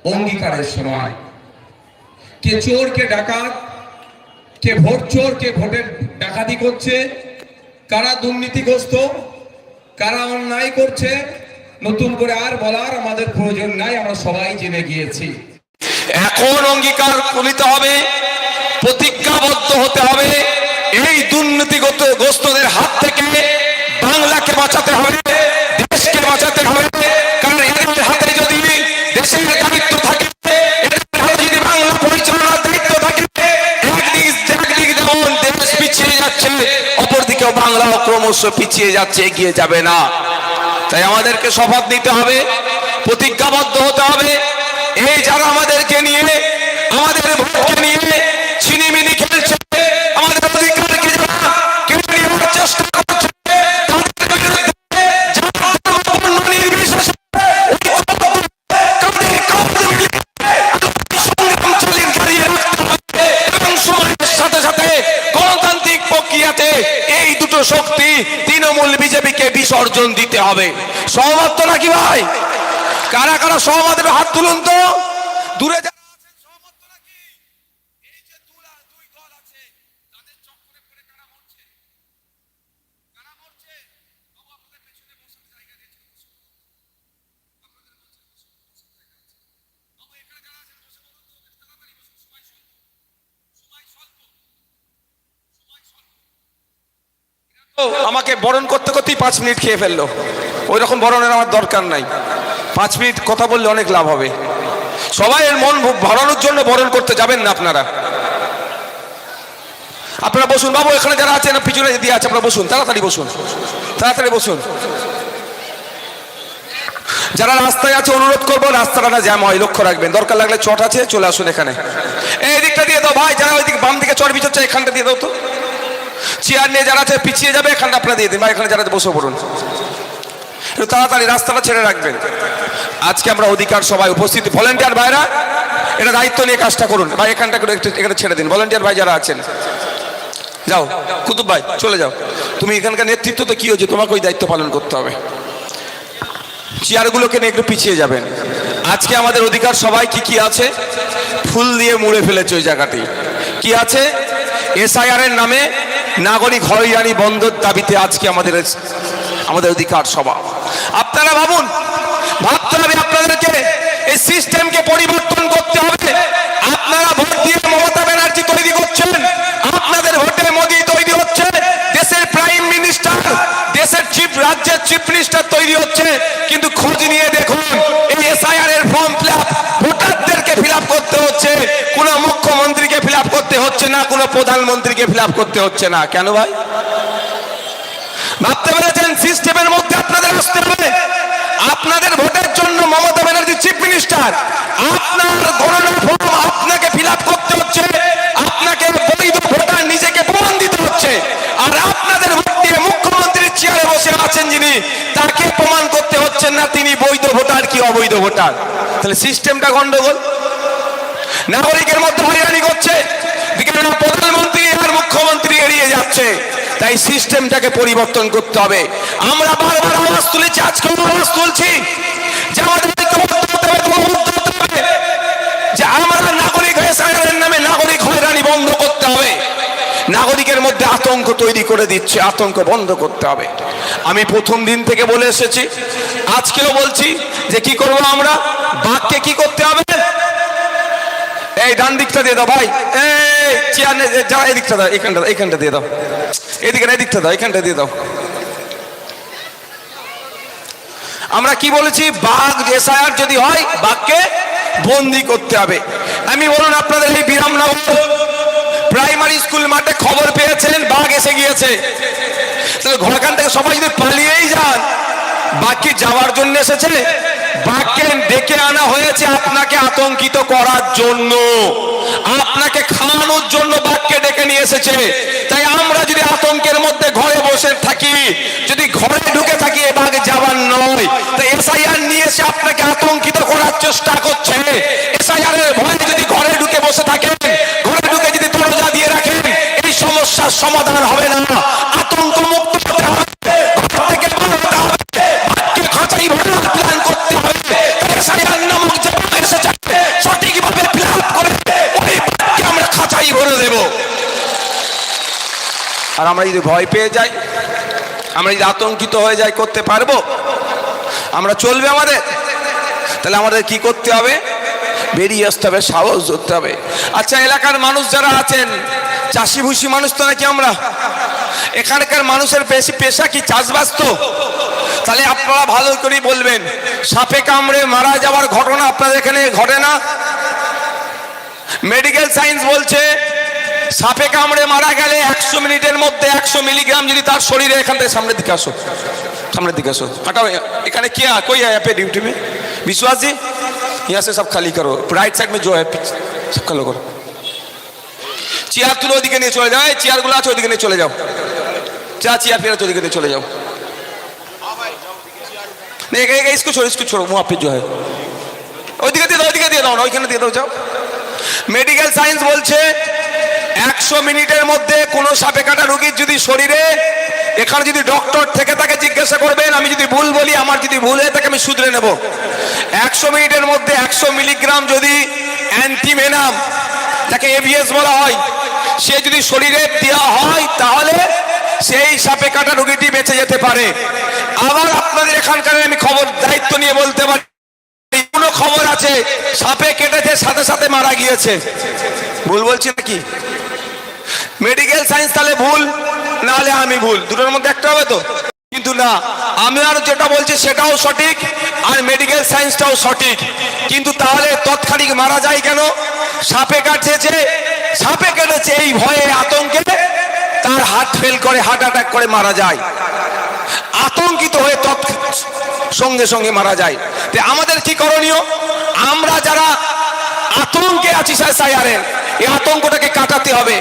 অঙ্গীকারের সময়। কে চোর, কে ডাকাত, কে ভোট চোর, কে ভোটের ডাকাতি করছে, কারা দুর্নীতিগ্রস্ত, কারা অন্যায় করছে, নতুন করে আর বলার আমাদের প্রয়োজন নাই, আমরা সবাই জেনে গিয়েছি। এখন অঙ্গীকার নিতে হবে, প্রতিজ্ঞাবদ্ধ হতে হবে, এই দুর্নীতিগ্রস্তদের হাত থেকে বাংলাকে বাঁচাতে হবে, দেশকে বাঁচাতে হবে। কারণ এদের হাতে যদি দেশের দায়িত্ব থাকে, এদের হাতে যদি বাংলা পরিচালনার দায়িত্ব থাকে, একদিক যেমন দেশ পিছিয়ে যাচ্ছে, অপরদিকেও বাংলাও ক্রমশ পিছিয়ে যাচ্ছে, এগিয়ে যাবে না। তাই আমাদেরকে শপথ নিতে হবে, প্রতিজ্ঞাবদ্ধ হতে হবে। এই যারা আমাদেরকে নিয়ে, আমাদের ভোটকে নিয়ে ছিনিমিনি খেলছে, আমাদের অধিকারকে যারা কেড়ে নেওয়ার চেষ্টা করছে, এবং সময়ের সাথে সাথে গণতান্ত্রিক প্রক্রিয়াতে এই দুটো শক্তি তৃণমূল বিজেপিকে বিসর্জন দিতে হবে। সহমত তো নাকি ভাই? কারা কারা সহমত? হাত তুলুন তো। দূরে আমাকে বরণ করতে করতেই 5 মিনিট খেয়ে ফেললো। ওই রকম বরণের আমার দরকার নাই। 5 মিনিট কথা বললে অনেক লাভ হবে। সবাই এর মন ভরানোর জন্য বরণ করতে যাবেন না আপনারা। আপনারা বসুন বাবু, এখানে যারা আছেন পিছনে দিয়ে আছে, আপনারা বসুন, তাড়াতাড়ি বসুন, তাড়াতাড়ি বসুন। যারা রাস্তায় আছে অনুরোধ করবো রাস্তাটা জ্যাম হয়, লক্ষ্য রাখবেন। দরকার লাগলে চট আছে, চলে আসুন এখানে। এই দিকটা দিয়ে দাও ভাই, যারা ওই দিক বাম দিকে চট বিছাচ্ছে এখানটা দিয়ে দাও তো। চেয়ার নিয়ে যারা আছে পিছিয়ে যাবে, এখানটা আপনারা দিয়ে দিন ভাই, এখানে যারা বসে পড়ুন। একটু তাড়াতাড়ি রাস্তাটা ছেড়ে রাখবেন। আজকে আমরা অধিকার সভায় উপস্থিত ভলেন্টিয়ার ভাইরা এটা দায়িত্ব নিয়ে কাজটা করুন ভাই। এখানটা এখানে ছেড়ে দিন, ভলেন্টিয়ার ভাই যারা আছেন। যাও কুতুব ভাই, চলে যাও। তুমি এখানকার নেতৃত্ব তো কি হয়েছে, তোমাকে ওই দায়িত্ব পালন করতে হবে। চেয়ারগুলোকে নিয়ে একটু পিছিয়ে যাবেন। আজকে আমাদের অধিকার সভায় কি কি আছে? ফুল দিয়ে মুড়ে ফেলেছে ওই জায়গাটি। কি আছে? এসআইআর এর নামে নাগরিক হয়রানি বন্ধের দাবিতে আজকে আমাদের অধিকার সভা। আপনারা ভাবুন, ভাবতে হবে আপনাদেরকে, এই সিস্টেমকে পরিবর্তন করতে হবে। আপনারা ভোট দিয়ে মমতা ব্যানার্জি তৈরি করছেন, আপনাদের ভোটে মোদি তৈরি হচ্ছে, দেশের প্রাইম মিনিস্টার, দেশের রাজ্যের চিফ মিনিস্টার তৈরি হচ্ছে। কিন্তু খোঁজ নিয়ে দেখুন, এই এসআইআর এর ফর্ম ফিলআপ ভোটারদেরকে ফিলআপ করতে হচ্ছে, কোন মুখ্যমন্ত্রীকে ফিলআপ করতে হচ্ছে না, কোন প্রধানমন্ত্রীকে ফিলআপ করতে হচ্ছে না। কেন ভাই? ভাবতে পেরেছেন সিস্টেমের মধ্যে আপনাদের আসতে হবে। আপনাদের ভোটের জন্য মমতা ব্যানার্জি চিফ মিনিস্টার, আপনার গণনা ফর্ম আপনাকে ফিলআপ করতে হচ্ছে, আপনাকে বৈধ ভোটার নিজেকে প্রমাণ দিতে হচ্ছে। আর আপনাদের ভোট দিয়ে মুখ্যমন্ত্রীর চেয়ারে বসে আছেন যিনি, তাকে প্রমাণ করতে হচ্ছে না তিনি বৈধ ভোটার কি অবৈধ ভোটার। তাহলে সিস্টেমটা গন্ডগোল। নাগরিকের মধ্যে হয়রানি করছে, প্রধানমন্ত্রী আর মুখ্যমন্ত্রী এড়িয়ে যাচ্ছে। তাই সিস্টেমটাকে পরিবর্তন করতে হবে। আমরা বারবার আওয়াজ তুলেছি, আজকে আওয়াজ তুলছি যে আমাদের যে আমরা নাগরিক এসআইআর নামে নাগরিক হয়রানি বন্ধ করতে হবে। নাগরিকের মধ্যে আতঙ্ক তৈরি করে দিচ্ছে, আতঙ্ক বন্ধ করতে হবে। আমি প্রথম দিন থেকে বলে এসেছি, আজকেও বলছি যে কি করব আমরা, বাঘকে কি করতে হবে। এই ডান দিকটা দিয়ে দাও ভাই, এই চেয়ার যা, এই দিকটা দাও, এখানটা দিয়ে দাও, এদিকে এই দিকটা দাও, এখানটা দিয়ে দাও। আমরা কি বলেছি, বাঘ এসআইআর যদি হয় বাঘকে বন্দি করতে হবে। আমি বলুন আপনাদের এই বিরামনগর প্রাইমারি স্কুল মাঠে খবর পেয়েছেন বাঘ এসে গিয়েছে, তাহলে ঘরখান থেকে সবাই যদি পালিয়েই যান, বাঘ কি যাওয়ার জন্য এসেছে? বাঘকে ডেকে আনা হয়েছে আপনাকে আতঙ্কিত করার জন্য, আপনাকে খাওয়ানোর জন্য বাঘকে ডেকে নিয়ে এসেছে। তাই আমরা যদি আতঙ্কের মধ্যে ঘরে বসে থাকি, যদি ঘরে ঢুকে থাকি, বাঘ যাবার নয়। তাই এসআইআর নিয়ে এসে আপনাকে আতঙ্কিত করার চেষ্টা করছে। এসআইআর এর ভয়ে যদি ঘরে ঢুকে বসে থাকেন, ঘরে ঢুকে যদি দরজা দিয়ে রাখেন, এই সমস্যার সমাধান হবে না। আতঙ্ক মুক্ত হতে হবে, ঘর থেকে বেরোতে হবে, বাঘকে খাঁচাই ভরার প্ল্যান করতে হবে। এসআইআর নামক যে বাঘ এসেছে আর আমরা যদি ভয় পেয়ে যাই, আমরা যদি আতঙ্কিত হয়ে যাই, করতে পারবো? আমরা চলবে আমাদের? তাহলে আমাদের কি করতে হবে? বেরিয়ে আসতে হবে, সাহস ধরতে হবে। আচ্ছা, এলাকার মানুষ যারা আছেন, চাষি ভুষি মানুষ তো নাকি আমরা? এখানকার মানুষের বেশি পেশা কি চাষবাস তো? তাহলে আপনারা ভালো করে বলবেন, সাপে কামড়ে মারা যাওয়ার ঘটনা আপনাদের এখানে ঘটে না? মেডিকেল সায়েন্স বলছে সাপে কামড়ে মারা গেলে 100 মিনিটের মধ্যে 100 মিলিগ্রাম যদি তার শরীরে, এখান থেকে সামনের দিকে আসো, सामने दिखा सो हटाओ। एखाने क्या कोई है यहाँ पे ड्यूटी में? विश्वास जी, यहाँ से सब खाली करो, राइट साइड में जो है सब खाली करो। চেয়ার তুলে ওদিকে নিয়ে চলে যাও, চেয়ারগুলো আছে ওদিকে নিয়ে চলে যাও, চেয়ার ফেরা ওদিকে নিয়ে চলে যাও। इसको छोड़ो वहाँ पे जो है ওইদিকে দিয়ে দাও না, ওইখানে দিয়ে দাও, যাও। মেডিকেল সায়েন্স বলছে 100 মিনিটের মধ্যে কোন সাপে কাটা রোগীর যদি শরীরে, এখানে যদি ডক্টর থেকে তাকে জিজ্ঞাসা করবেন, আমি যদি ভুল বলি, আমার যদি ভুল হয় তাকে আমি শুধরে নেব। 100 মিনিটের মধ্যে 100 মিলিগ্রাম যদি অ্যান্টিভেনাম, যাকে এভিএস বলা হয়, সে যদি শরীরে দেওয়া হয়, তাহলে সেই সাপে কাটা রোগীটি বেঁচে যেতে পারে। আবার আপনাদের এখানকার আমি খবর দায়িত্ব নিয়ে বলতে পারি, কোনো খবর আছে সাপে কেটেছে সাথে সাথে মারা গিয়েছে, ভুল বলছি নাকি? মেডিকেল সায়েন্স তাহলে ভুল, না হলে আমি ভুল, দুটোর মধ্যে একটা হবে তো? কিন্তু না, আমি আর যেটা বলছি সেটাও সঠিক, আর মেডিকেল সায়েন্সটাও সঠিক। কিন্তু তাহলে তৎক্ষণিক মারা যায় কেন? সাপে কেটেছে এই ভয়ে, আতঙ্কে তার হার্ট ফেল করে, হার্ট অ্যাটাক করে মারা যায়, আতঙ্কিত হয়ে সঙ্গে সঙ্গে মারা যায়। আমাদের কি করণীয়? আমরা যারা আতঙ্কে আছি স্যার, এই আতঙ্কটাকে কাটাতে হবে।